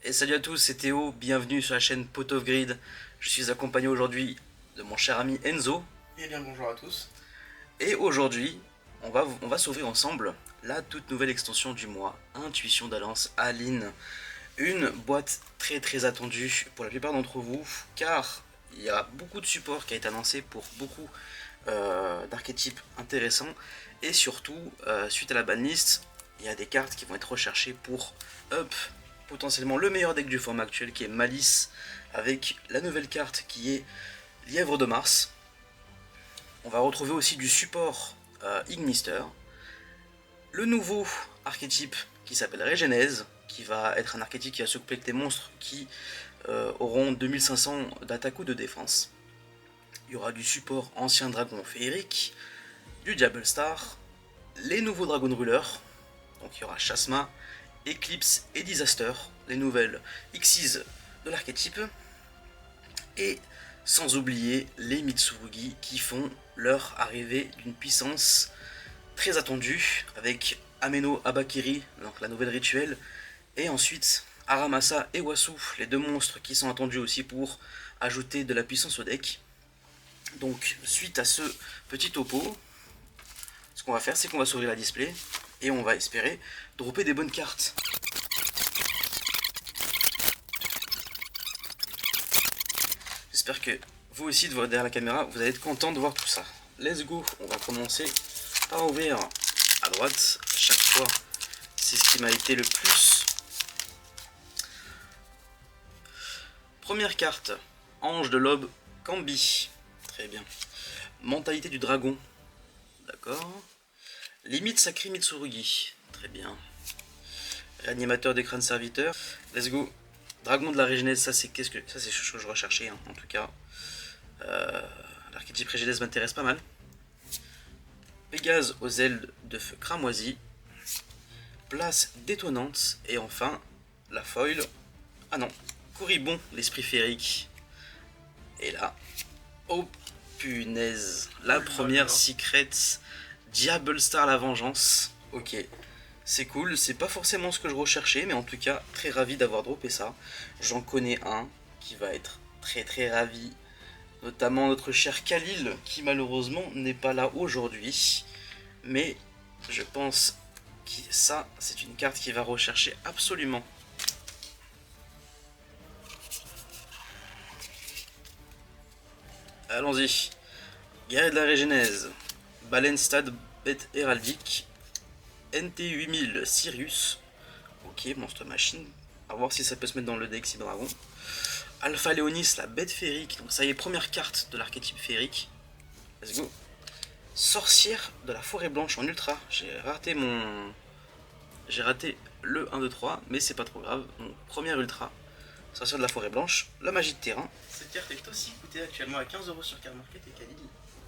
Et salut à tous, c'est Théo, bienvenue sur la chaîne Pot of Grid. Je suis accompagné aujourd'hui de mon cher ami Enzo. Et bien bonjour à tous. Et aujourd'hui, on va s'ouvrir ensemble la toute nouvelle extension du mois, Intuition d'Alliance Aline. Une boîte très attendue pour la plupart d'entre vous, car il y a beaucoup de support qui a été annoncé pour beaucoup d'archétypes intéressants. Et surtout, suite à la banlist, il y a des cartes qui vont être recherchées pour up potentiellement le meilleur deck du format actuel, qui est Malice, avec la nouvelle carte qui est Lièvre de Mars. On va retrouver aussi du support Ignister, le nouveau archétype qui s'appelle Régénèse, qui va être un archétype qui va s'occuper avec des monstres qui auront 2500 d'attaque ou de défense. Il y aura du support Ancien Dragon Féerique, du Diable Star, les nouveaux Dragon Ruler, donc il y aura Chasma, Eclipse et Disaster, les nouvelles Xyz de l'archétype, et sans oublier les Mitsurugi qui font leur arrivée d'une puissance très attendue avec Ameno Abakiri, donc la nouvelle rituelle, et ensuite Aramasa et Wasu, les deux monstres qui sont attendus aussi pour ajouter de la puissance au deck. Donc suite à ce petit topo, ce qu'on va faire, c'est qu'on va s'ouvrir la display et on va espérer dropper des bonnes cartes. J'espère que vous aussi, derrière la caméra, vous allez être content de voir tout ça. Let's go, on va commencer par ouvrir à droite. Chaque fois, c'est ce qui m'a été le plus. Première carte, Ange de l'Aube, Cambi. Très bien. Mentalité du dragon. D'accord. Limite sacrée Mitsurugi. Très bien. Réanimateur des crânes serviteurs. Let's go. Dragon de la Régénèse, ça c'est ce que je recherchais hein, en tout cas. L'archétype Régénèse m'intéresse pas mal. Pégase aux ailes de feu cramoisi. Place détonnante. Et enfin, la foil. Ah non, Corribon, l'esprit féerique. Et là, oh punaise, la première secret, Diable Star la vengeance. Ok, c'est cool, c'est pas forcément ce que je recherchais, mais en tout cas, très ravi d'avoir droppé ça. J'en connais un qui va être très ravi, notamment notre cher Khalil, qui malheureusement n'est pas là aujourd'hui. Mais je pense que ça, c'est une carte qu'il va rechercher absolument. Allons-y. Guerrier de la Régénèse, Balenstad Bête Héraldique, NT8000 Sirius, ok, Monstre Machine, à voir si ça peut se mettre dans le deck si dragon. Alpha Léonis, la Bête Féerique, donc ça y est, première carte de l'archétype féerique. Let's go. Sorcière de la Forêt Blanche en ultra, j'ai raté le 1, 2, 3, mais c'est pas trop grave. Donc, première ultra, Sorcière de la Forêt Blanche, la magie de terrain. Cette carte est aussi coûtée actuellement à 15€ sur Card Market et Khalil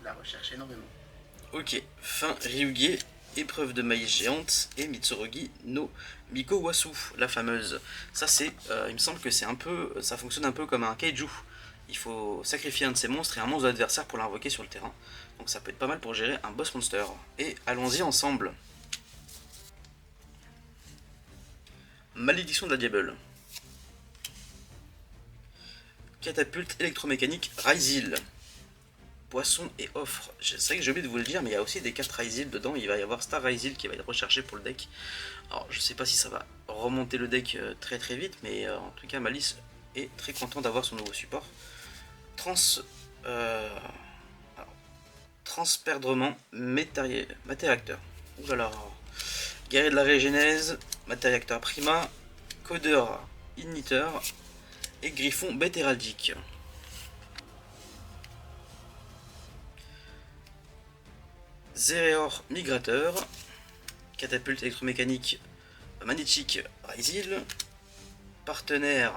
la recherche énormément. Ok, fin Ryuge, épreuve de maïs géante et Mitsurugi no Miko Wasu, la fameuse. Ça c'est, il me semble que c'est un peu, ça fonctionne un peu comme un kaiju. Il faut sacrifier un de ces monstres et un monstre de l'adversaire pour l'invoquer sur le terrain. Donc ça peut être pas mal pour gérer un boss monster. Et allons-y ensemble. Malédiction de la Diable. Catapulte électromécanique Ryzil. Poisson et offre. C'est vrai que j'ai oublié de vous le dire, mais il y a aussi des cartes Ryzil dedans. Il va y avoir Star Ryzil qui va être recherché pour le deck. Alors je sais pas si ça va remonter le deck très vite, mais en tout cas Malice est très content d'avoir son nouveau support. Transperdrement matériacteur. Oulala. Guerrier de la Régénèse, matériacteur prima, codeur igniteur et griffon bête héraldique. Zéréor migrateur, catapulte électromécanique magnétique Ryzil, partenaire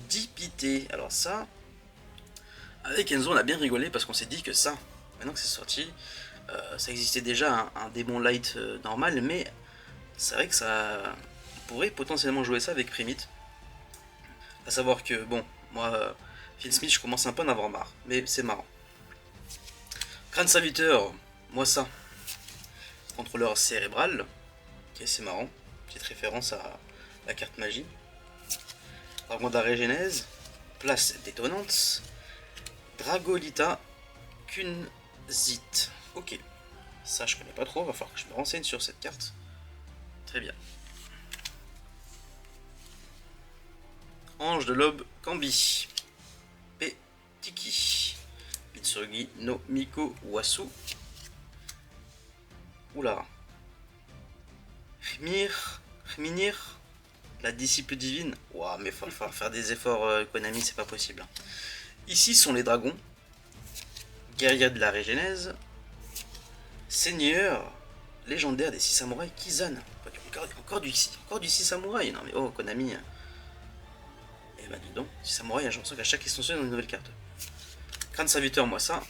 Dipité. Alors ça, avec Enzo on a bien rigolé parce qu'on s'est dit que ça, maintenant que c'est sorti, ça existait déjà un démon light normal, mais c'est vrai que ça pourrait potentiellement jouer ça avec Primite. A savoir que bon, moi Phil Smith je commence un peu à en avoir marre, mais c'est marrant. Crâne serviteur, moi ça. Contrôleur cérébral, ok c'est marrant, petite référence à la carte magie. Dragon d'Arégénèse, place détonnante, Dragolita, Kunzit. Ok, ça je connais pas trop, va falloir que je me renseigne sur cette carte. Très bien. Ange de l'aube, Kambi, Petiki, Mitsurugi no Miko Wasu. Oula. Hminir, la disciple divine. Ouah, mais il va falloir faire des efforts, Konami, c'est pas possible. Ici sont les dragons. Guerrier de la Régénèse. Seigneur légendaire des 6 samouraïs, Kizan. Encore du 6 samouraïs. Non mais oh, Konami. Et bah dis donc, 6 samouraïs, j'ai l'impression qu'à chaque extension, il y a une nouvelle carte. Crâne serviteur, moi ça.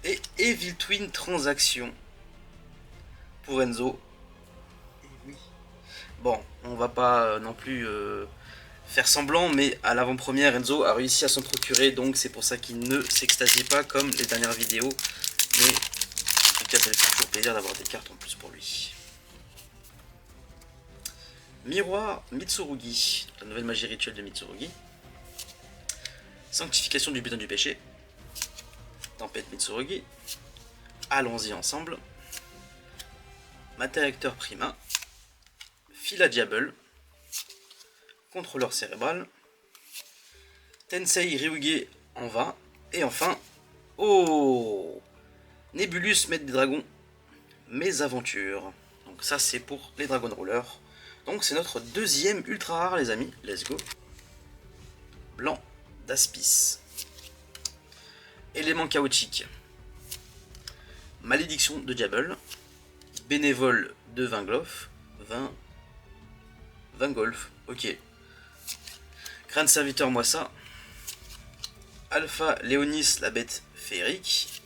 Et Evil Twin Transaction. Pour Enzo. Bon, on va pas non plus faire semblant, mais à l'avant-première, Enzo a réussi à s'en procurer, donc c'est pour ça qu'il ne s'extasie pas comme les dernières vidéos. Mais en tout cas, ça lui fait toujours plaisir d'avoir des cartes en plus pour lui. Miroir Mitsurugi, la nouvelle magie rituelle de Mitsurugi. Sanctification du butin du péché. Tempête Mitsurugi. Allons-y ensemble. Matériacteur Prima. Fila Diable. Contrôleur cérébral. Tensei Ryuge en va. Et enfin, oh, Nebulus Maître des Dragons, Mes Aventures. Donc ça c'est pour les Dragon Rollers. Donc c'est notre deuxième ultra rare les amis. Let's go. Blanc d'Aspis. Élément chaotique. Malédiction de Diable. Bénévole de Vingolf. Vingolf, ok. Crâne serviteur, moi ça. Alpha Léonis, la bête féerique.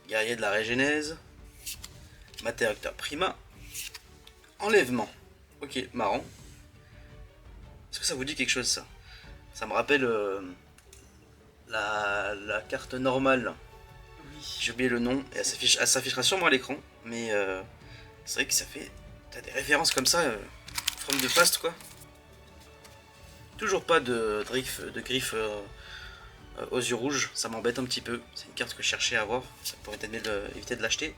Guerrier de la Régénèse. Matériacteur Prima. Enlèvement. Ok, marrant. Est-ce que ça vous dit quelque chose ça? Ça me rappelle la carte normale. Oui. J'ai oublié le nom. Et elle s'affichera sûrement à l'écran. Mais c'est vrai que ça fait... T'as des références comme ça. From de Past quoi. Toujours pas de griffe aux yeux rouges, ça m'embête un petit peu. C'est une carte que je cherchais à avoir, ça pourrait éviter de l'acheter.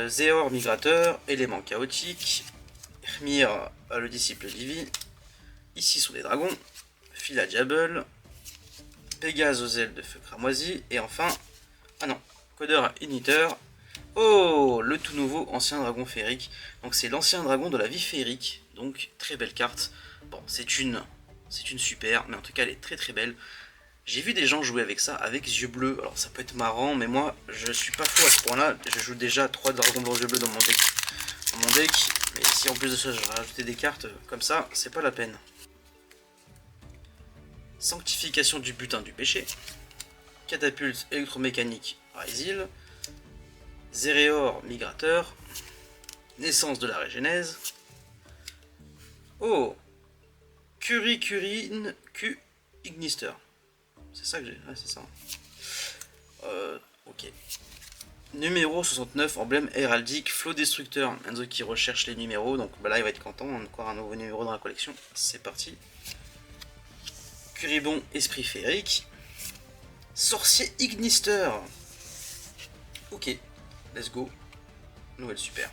Zéor Migrateur, élément chaotique. Hmir, le disciple divin. Ici sont des dragons. Fila Diable. Pégase aux ailes de feu cramoisi. Et enfin, ah non, Codeur Igniteur. Oh, le tout nouveau ancien dragon féerique. Donc c'est l'ancien dragon de la vie féerique. Donc très belle carte. Bon, c'est une super, mais en tout cas elle est très très belle. J'ai vu des gens jouer avec ça, avec yeux bleus. Alors ça peut être marrant, mais moi je suis pas fou à ce point-là. Je joue déjà 3 dragons blancs yeux bleus dans mon deck. Mais si en plus de ça je rajoutais des cartes comme ça, c'est pas la peine. Sanctification du butin du péché. Catapulte électromécanique Raisil. Zéréor migrateur. Naissance de la Régénèse. Oh, Curine Q Ignister. C'est ça que j'ai. Ouais, c'est ça. Ok. Numéro 69, emblème héraldique, flot destructeur. Enzo qui recherche les numéros, donc bah là il va être content. Encore un nouveau numéro dans la collection. C'est parti. Curibon, esprit féerique. Sorcier Ignister. Ok, let's go. Nouvelle super.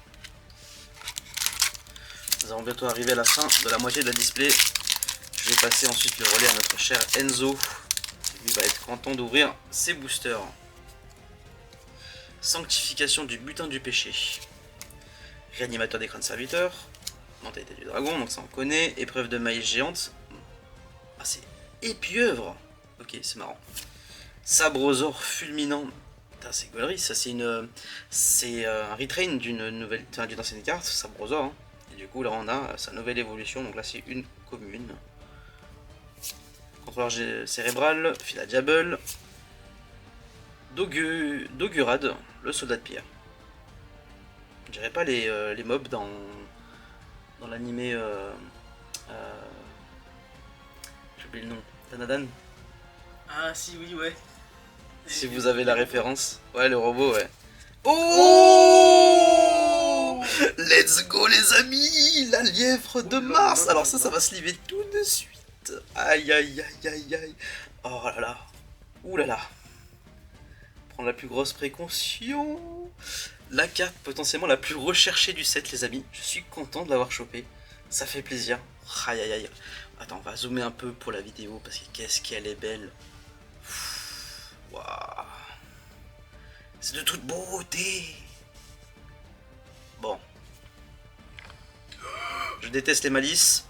Nous allons bientôt arriver à la fin de la moitié de la display. Je vais passer ensuite le relais à notre cher Enzo. Lui va être content d'ouvrir ses boosters. Sanctification du butin du péché. Réanimateur des crânes serviteurs. Mentalité du dragon, donc ça on connaît. Épreuve de maïs géante. Ah c'est épieuvre. Ok, c'est marrant. Sabrosaure fulminant. C'est gaulerie, ça c'est un retrain d'une ancienne carte, Sabrosaure. Hein. Et du coup là on a sa nouvelle évolution, donc là c'est une commune. Contrôleur cérébral, Fila Diable. Dogurad, le soldat de pierre. Je dirais pas les mobs dans l'animé. J'ai oublié le nom. Danadan. Ah si, oui, ouais. Si vous avez la référence. Ouais, le robot, ouais. Oh, Let's go les amis, la lièvre de Mars. Alors ça va se liver tout de suite. Aïe aïe aïe aïe aïe. Oh là là. Ouh là là. Prendre la plus grosse précaution. La carte potentiellement la plus recherchée du set les amis. Je suis content de l'avoir chopé. Ça fait plaisir. Aïe aïe aïe. Attends, on va zoomer un peu pour la vidéo parce que qu'est-ce qu'elle est belle. Waouh. C'est de toute beauté. Bon. Je déteste les malices.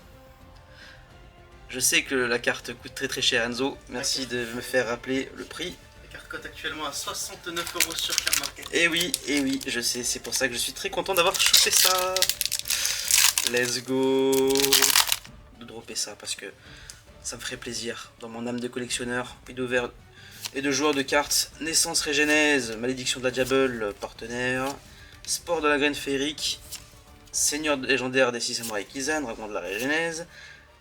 Je sais que la carte coûte très cher Enzo. Merci de me faire rappeler le prix. La carte cote actuellement à 69 € sur Card Market. Et oui, je sais, c'est pour ça que je suis très content d'avoir chopé ça. Let's go. De dropper ça parce que ça me ferait plaisir dans mon âme de collectionneur et de joueur de cartes. Naissance Régénèse, Malédiction de la Diable, partenaire. Sport de la graine féerique, Seigneur légendaire des 6 samouraïs Kizan, Dragon de la Régénèse,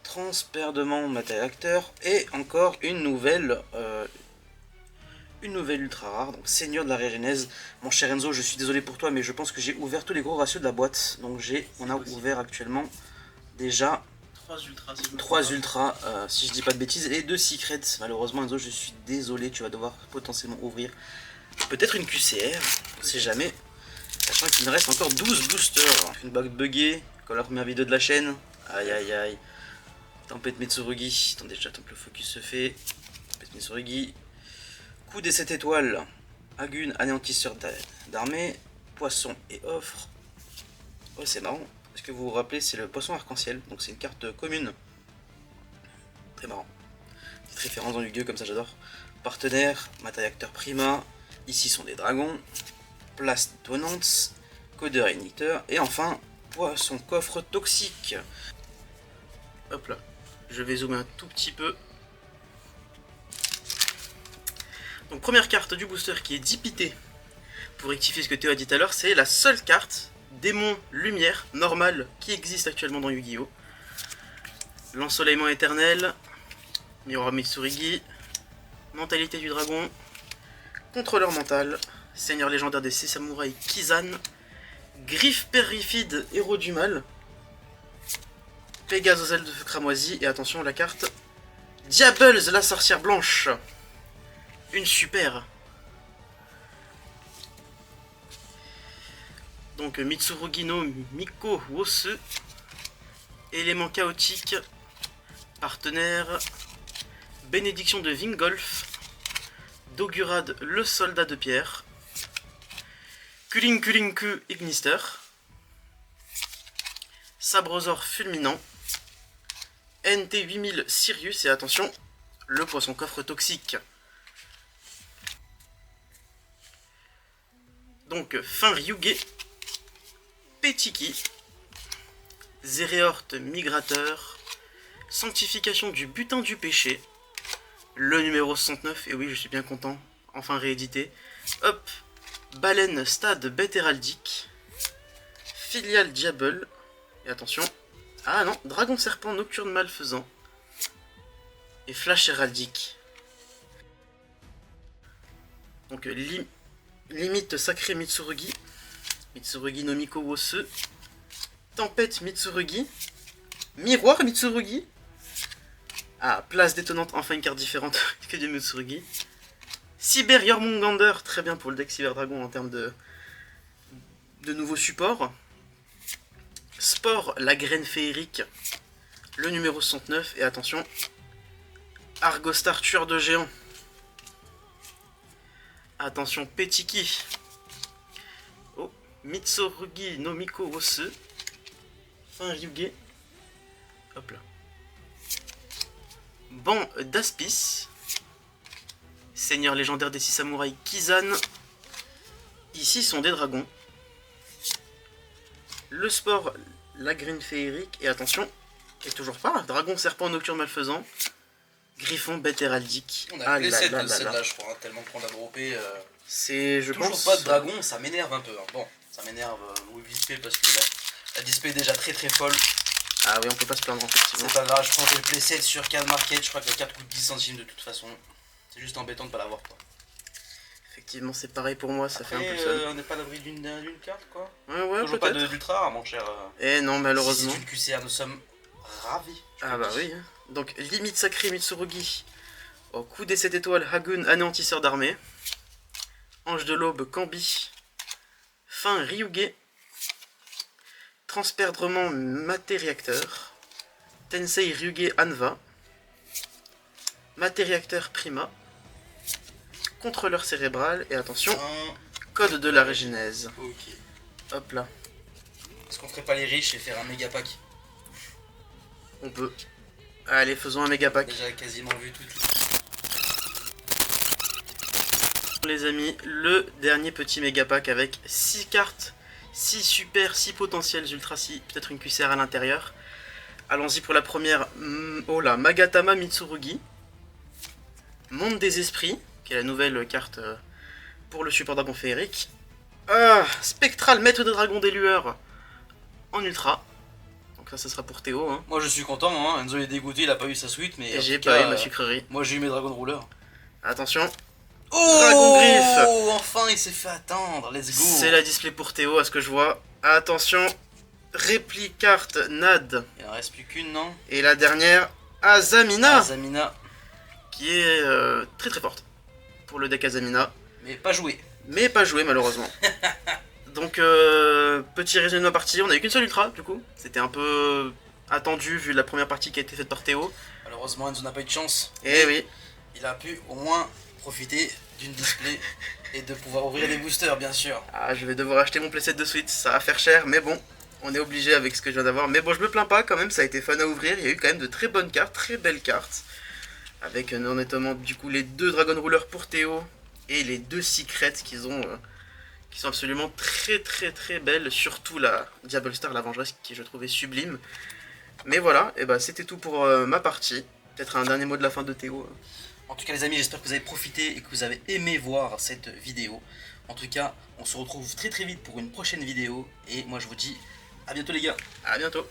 Transperdement matériel acteur, et encore une nouvelle ultra rare, donc Seigneur de la Régénèse. Mon cher Enzo, je suis désolé pour toi, mais je pense que j'ai ouvert tous les gros ratios de la boîte. Donc on a ouvert actuellement déjà 3 ultras, si je dis pas de bêtises, et 2 secrets. Malheureusement Enzo, je suis désolé, tu vas devoir potentiellement ouvrir peut-être une QCR, on sait jamais. Sachant qu'il me reste encore 12 boosters. Une bague buggée, comme la première vidéo de la chaîne. Aïe aïe aïe. Tempête Mitsurugi. Attendez, j'attends que le focus se fait. Tempête Mitsurugi. Coup des 7 étoiles. Agune, anéantisseur d'armée. Poisson et offre. Oh, c'est marrant. Est-ce que vous vous rappelez, c'est le poisson arc-en-ciel. Donc c'est une carte commune. Très marrant. Petite référence dans Yu-Gi-Oh! Comme ça, j'adore. Partenaire, matériel acteur prima. Ici sont des dragons. Place détonnante, codeur et igniteur, et enfin, poisson coffre toxique. Hop là, je vais zoomer un tout petit peu. Donc première carte du booster qui est dipitée. Pour rectifier ce que Théo a dit tout à l'heure, c'est la seule carte démon lumière normale qui existe actuellement dans Yu-Gi-Oh! L'ensoleillement éternel, Miroir Mitsurugi, mentalité du dragon, contrôleur mental, Seigneur légendaire des 6 samouraïs Kizan, Griffe périfide, héros du mal, Pégase aux ailes de feu cramoisi, et attention la carte Diables, la sorcière blanche. Une super. Donc Mitsurugi no Miko Wosu, élément chaotique, partenaire, bénédiction de Vingolf, Dogurad le soldat de pierre, Kulinku Ignister, Sabrosor fulminant, NT8000 Sirius, et attention, le poisson coffre toxique. Donc fin Ryuge, Petiki, Zéréorte migrateur, sanctification du butin du péché, le numéro 69, et oui je suis bien content, enfin réédité. Hop, baleine stade bête héraldique, filiale diable, et attention, ah non, dragon serpent nocturne malfaisant, et flash héraldique. Donc limite sacré Mitsurugi, Mitsurugi no Miko Wosu, tempête Mitsurugi, miroir Mitsurugi. Ah, place détonnante, enfin une carte différente que du Mitsurugi. Cyber Jormungandr, très bien pour le deck Cyber Dragon en termes de nouveaux supports. Sport, la graine féerique, le numéro 69, et attention, Argostar, tueur de géants. Attention, Petiki. Oh, Mitsurugi no Miko Wosu. Fin Ryuge. Hop là. Ban d'Aspis. Seigneur légendaire des 6 samouraïs Kizan. Ici sont des dragons. Le sport, la graine féerique, et attention, et toujours pas, dragon serpent nocturne malfaisant, griffon bête héraldique. On a les 7 de celle-là, je crois, tellement qu'on l'a droppé. C'est, je toujours pense... pas de dragon, ça m'énerve un peu. Hein. Bon, ça m'énerve vite fait parce que la display est déjà très forte. Ah oui, on peut pas se plaindre en fait. C'est pas grave, je prends le play 7 sur Card Market, je crois que la carte coûte 10 centimes de toute façon. C'est juste embêtant de pas l'avoir quoi. Effectivement, c'est pareil pour moi, ça fait un peu Après, le seul. on n'est pas à l'abri d'une carte, quoi. Ouais, Toujours pas peut-être. d'ultra rare, mon cher. Eh non, malheureusement. Si c'est une QCR, nous sommes ravis. Ah bah oui. Hein. Donc, limite sacrée Mitsurugi. Au coup des 7 étoiles, Hagun, anéantisseur d'armée. Ange de l'aube, Kambi. Fin, Ryuge. Transperdrement, Maté-réacteur. Tensei Ryuge Anva. Maté-réacteur Prima. Contrôleur cérébral. Et attention, code de la régénèse. Ok. Hop là, Est-ce qu'on ferait pas les riches et faire un méga pack? on peut. Allez, faisons un méga pack. Déjà quasiment vu tout. Les amis, le dernier petit méga pack avec 6 cartes, 6 super, 6 potentiels ultra, 6, peut-être une QCR à l'intérieur. Allons-y pour la première. Oh là, Magatama Mitsurugi. Monde des esprits, qui est la nouvelle carte pour le support dragon féerique. Ah, Spectral, maître de dragon des lueurs en ultra. Donc ça sera pour Théo. Hein. Moi je suis content, hein. Enzo est dégoûté, il a pas eu sa suite, mais. Et j'ai pas eu ma sucrerie. Moi j'ai eu mes dragons roulers. Attention. Oh, Dragon griffe. Enfin il s'est fait attendre, let's go. C'est la display pour Théo, à ce que je vois. Attention, réplique carte Nad. Il en reste plus qu'une, non? Et la dernière, Azamina, Azamina, qui est très très forte pour le deck Azamina, mais pas joué. mais pas jouée malheureusement. Donc, petit résumé de ma partie, on a eu qu'une seule ultra du coup. C'était un peu attendu vu la première partie qui a été faite par Théo. Malheureusement Enzo n'a pas eu de chance. Et oui, Il a pu au moins profiter d'une display et de pouvoir ouvrir des boosters, bien sûr. ah, je vais devoir acheter mon playset de suite, ça va faire cher, mais bon. On est obligé avec ce que je viens d'avoir. Mais bon, je me plains pas quand même, ça a été fun à ouvrir. Il y a eu quand même de très bonnes cartes, très belles cartes. Avec notamment du coup les 2 Dragon Ruler pour Théo et les 2 Secrets qui sont absolument très très très belles. Surtout la Diable Star, la vengeresse, qui je trouvais sublime. Mais voilà, et bah c'était tout pour ma partie. Peut-être un dernier mot de la fin de Théo. En tout cas les amis, j'espère que vous avez profité et que vous avez aimé voir cette vidéo. En tout cas, on se retrouve très très vite pour une prochaine vidéo. Et moi je vous dis à bientôt les gars. À bientôt.